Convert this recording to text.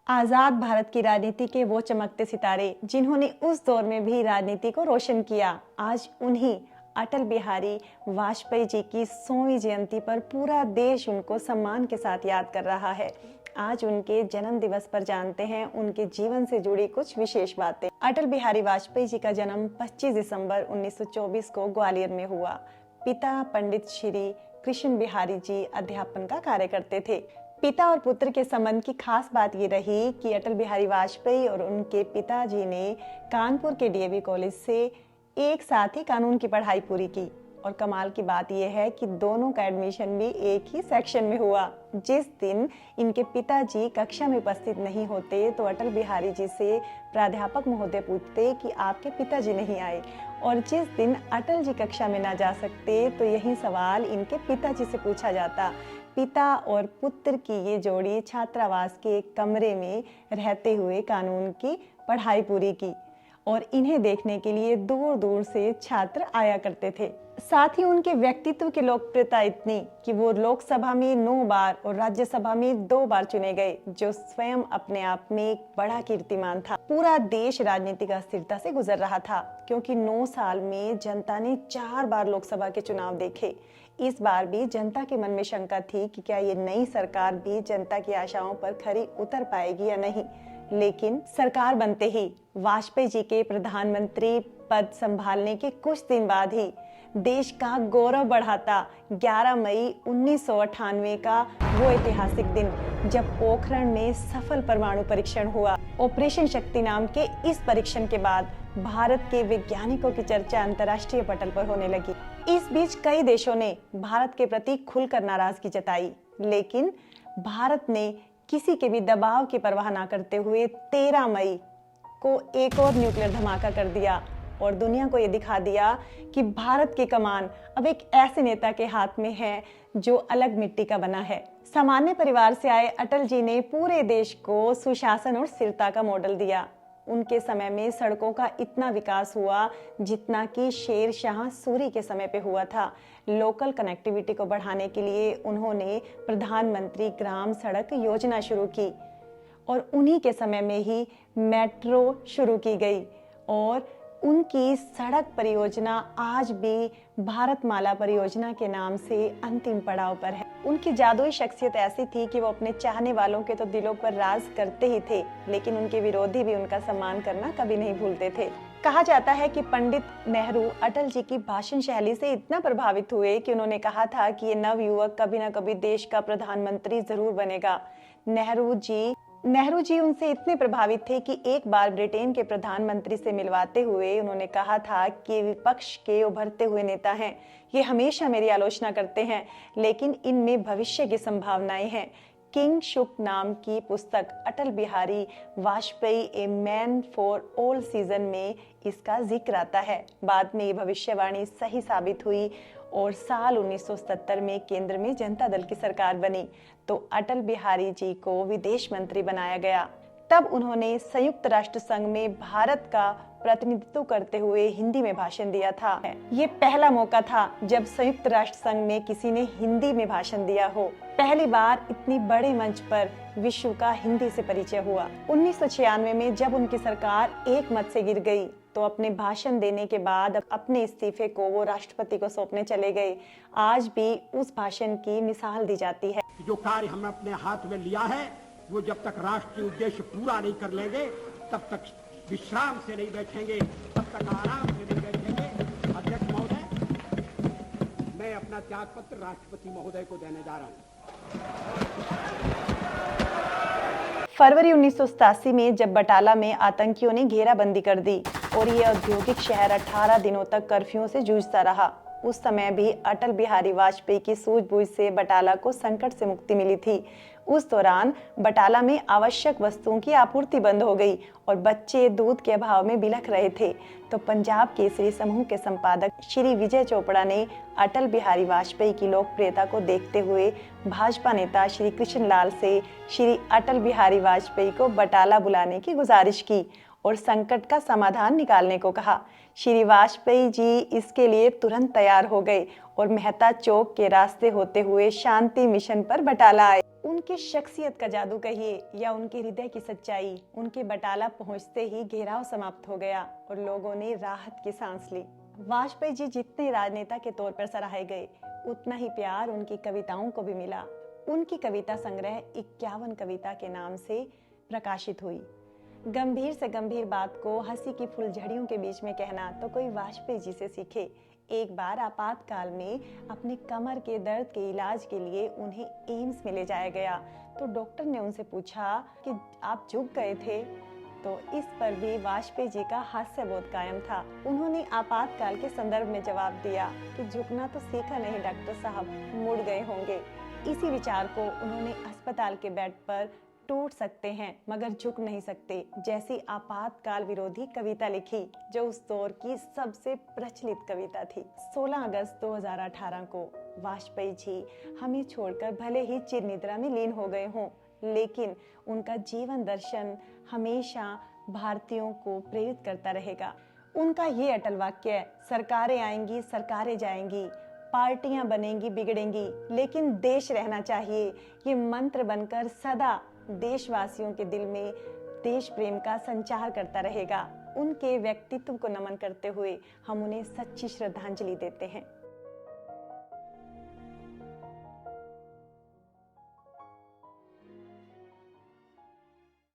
आजाद भारत की राजनीति के वो चमकते सितारे जिन्होंने उस दौर में भी राजनीति को रोशन किया, आज उन्हीं अटल बिहारी वाजपेयी जी की 100वीं जयंती पर पूरा देश उनको सम्मान के साथ याद कर रहा है। आज उनके जन्म दिवस पर जानते हैं उनके जीवन से जुड़ी कुछ विशेष बातें। अटल बिहारी वाजपेयी जी का जन्म 25 दिसंबर 1924 को ग्वालियर में हुआ। पिता पंडित श्री कृष्ण बिहारी जी अध्यापन का कार्य करते थे। पिता और पुत्र के संबंध की खास बात ये रही कि अटल बिहारी वाजपेयी और उनके पिताजी ने कानपुर के डीएवी कॉलेज से एक साथ ही कानून की पढ़ाई पूरी की। और कमाल की बात यह है कि दोनों का एडमिशन भी एक ही सेक्शन में हुआ। जिस दिन इनके पिताजी कक्षा में उपस्थित नहीं होते तो अटल बिहारी जी से प्राध्यापक महोदय पूछते कि आपके पिताजी नहीं आए, और जिस दिन अटल जी कक्षा में ना जा सकते तो यही सवाल इनके पिताजी से पूछा जाता। पिता और पुत्र की ये जोड़ी छात्रावास के एक कमरे में रहते हुए कानून की पढ़ाई पूरी की, और इन्हें देखने के लिए दूर दूर से छात्र आया करते थे। साथ ही उनके व्यक्तित्व की लोकप्रियता इतनी कि वो लोकसभा में 9 बार और राज्यसभा में 2 बार चुने गए, जो स्वयं अपने आप में एक बड़ा कीर्तिमान था। पूरा देश राजनीतिक अस्थिरता से गुजर रहा था, क्योंकि 9 साल में जनता ने 4 बार लोकसभा के चुनाव देखे। इस बार भी जनता के मन में शंका थी कि क्या ये नई सरकार भी जनता की आशाओं पर खरी उतर पाएगी या नहीं। लेकिन सरकार बनते ही वाजपेयी जी के प्रधानमंत्री पद संभालने के कुछ दिन बाद ही देश का गौरव बढ़ाता 11 मई 1998 का वो ऐतिहासिक दिन, जब पोखरण में सफल परमाणु परीक्षण हुआ। ऑपरेशन शक्ति नाम के इस परीक्षण के बाद भारत के वैज्ञानिकों की चर्चा अंतर्राष्ट्रीय पटल पर होने लगी। इस बीच कई देशों ने भारत के प्रति खुलकर नाराजगी जताई, लेकिन भारत ने किसी के भी दबाव की परवाह न करते हुए 13 मई को एक और न्यूक्लियर धमाका कर दिया और दुनिया को ये दिखा दिया कि भारत की कमान अब एक ऐसे नेता के हाथ में है जो अलग मिट्टी का बना है। सामान्य परिवार से आए अटल जी ने पूरे देश को सुशासन और स्थिरता का मॉडल दिया। उनके समय में सड़कों का इतना विकास हुआ जितना कि शेर शाह सूरी के समय पे हुआ था। लोकल कनेक्टिविटी को बढ़ाने के लिए उन्होंने प्रधानमंत्री ग्राम सड़क योजना शुरू की, और उन्हीं के समय में ही मेट्रो शुरू की गई, और उनकी सड़क परियोजना आज भी भारतमाला परियोजना के नाम से अंतिम पड़ाव पर है। उनकी जादुई शख्सियत ऐसी थी कि वो अपने चाहने वालों के तो दिलों पर राज करते ही थे, लेकिन उनके विरोधी भी उनका सम्मान करना कभी नहीं भूलते थे। कहा जाता है कि पंडित नेहरू अटल जी की भाषण शैली से इतना प्रभावित हुए कि उन्होंने कहा था कि ये नवयुवक कभी ना कभी देश का प्रधानमंत्री जरूर बनेगा। नेहरू जी उनसे इतने प्रभावित थे कि एक बार ब्रिटेन के प्रधानमंत्री से मिलवाते हुए उन्होंने कहा था कि विपक्ष के उभरते हुए नेता हैं, ये हमेशा मेरी आलोचना करते हैं, लेकिन इनमें भविष्य की संभावनाएं हैं। किंग शुक नाम की पुस्तक Atal Bihari Vajpayee a man for all season में इसका जिक्र आता है। बाद में ये भविष्यवाणी सही साबित हुई और साल 1970 में केंद्र में जनता दल की सरकार बनी तो अटल बिहारी जी को विदेश मंत्री बनाया गया। तब उन्होंने संयुक्त राष्ट्र संघ में भारत का प्रतिनिधित्व करते हुए हिंदी में भाषण दिया था। ये पहला मौका था जब संयुक्त राष्ट्र संघ में किसी ने हिंदी में भाषण दिया हो। पहली बार इतनी बड़े मंच पर विश्व का हिंदी से परिचय हुआ। 1996 में जब उनकी सरकार एक मत से गिर गई तो अपने भाषण देने के बाद अपने इस्तीफे को वो राष्ट्रपति को सौंपने चले गए। आज भी उस भाषण की मिसाल दी जाती है। जो कार्य हमने अपने हाथ में लिया है वो जब तक राष्ट्रीय उद्देश्य पूरा नहीं कर लेंगे तब तक विश्राम से नहीं बैठेंगे, तब तक आराम से नहीं बैठेंगे। अध्यक्ष महोदय, मैं अपना त्याग पत्र राष्ट्रपति महोदय को देने जा रहा हूँ। फरवरी 1987 में जब बटाला में आतंकियों ने घेराबंदी कर दी और ये औद्योगिक शहर 18 दिनों तक कर्फ्यू से जूझता रहा, उस समय भी अटल बिहारी वाजपेयी की सूझबूझ से बटाला को संकट से मुक्ति मिली थी। उस दौरान बटाला में आवश्यक वस्तुओं की आपूर्ति बंद हो गई और बच्चे दूध के अभाव में बिलख रहे थे। तो पंजाब केसरी समूह के संपादक श्री विजय चोपड़ा ने अटल बिहारी वाजपेयी की लोकप्रियता को देखते हुए भाजपा नेता श्री कृष्ण लाल से श्री अटल बिहारी वाजपेयी को बटाला बुलाने की गुजारिश की और संकट का समाधान निकालने को कहा। श्री वाजपेयी जी इसके लिए तुरंत तैयार हो गए और मेहता चौक के रास्ते होते हुए शांति मिशन पर बटाला आए। उनकी शख्सियत का जादू कहिए या उनके हृदय की सच्चाई, उनके बटाला पहुंचते ही घेराव समाप्त हो गया और लोगों ने राहत की सांस ली। वाजपेयी जी जितने राजनेता के तौर पर सराहे गए, उतना ही प्यार उनकी कविताओं को भी मिला। उनकी कविता संग्रह 51 कविता के नाम से प्रकाशित हुई। गंभीर से गंभीर बात को हंसी की फुलझड़ियों के बीच में कहना तो कोई वाजपेयी जी से सीखे। एक बार आपातकाल में अपने कमर के दर्द के इलाज के लिए उन्हें एम्स में ले जाया गया तो डॉक्टर ने उनसे पूछा कि आप झुक गए थे, तो इस पर भी वाजपेयी जी का हास्यबोध कायम था। उन्होंने आपातकाल के संदर्भ में जवाब दिया कि झुकना तो सीखा नहीं डॉक्टर साहब, मुड़ गए होंगे। इसी विचार को उन्होंने अस्पताल के बेड पर टूट सकते हैं मगर झुक नहीं सकते जैसी आपातकाल विरोधी कविता लिखी, जो उस दौर की सबसे प्रचलित कविता थी। 16 अगस्त 2018 को वाजपेयी जी हमें छोड़कर भले ही चिर निद्रा में लीन हो गए हों, लेकिन उनका जीवन दर्शन हमेशा भारतीयों को प्रेरित करता रहेगा। उनका ये अटल वाक्य है, सरकारें आएंगी, सरकारें जाएंगी, पार्टियां बनेंगी, बिगड़ेंगी, लेकिन देश रहना चाहिए। ये मंत्र बनकर सदा देशवासियों के दिल में देश प्रेम का संचार करता रहेगा। उनके व्यक्तित्व को नमन करते हुए हम उन्हें सच्ची श्रद्धांजलि देते हैं।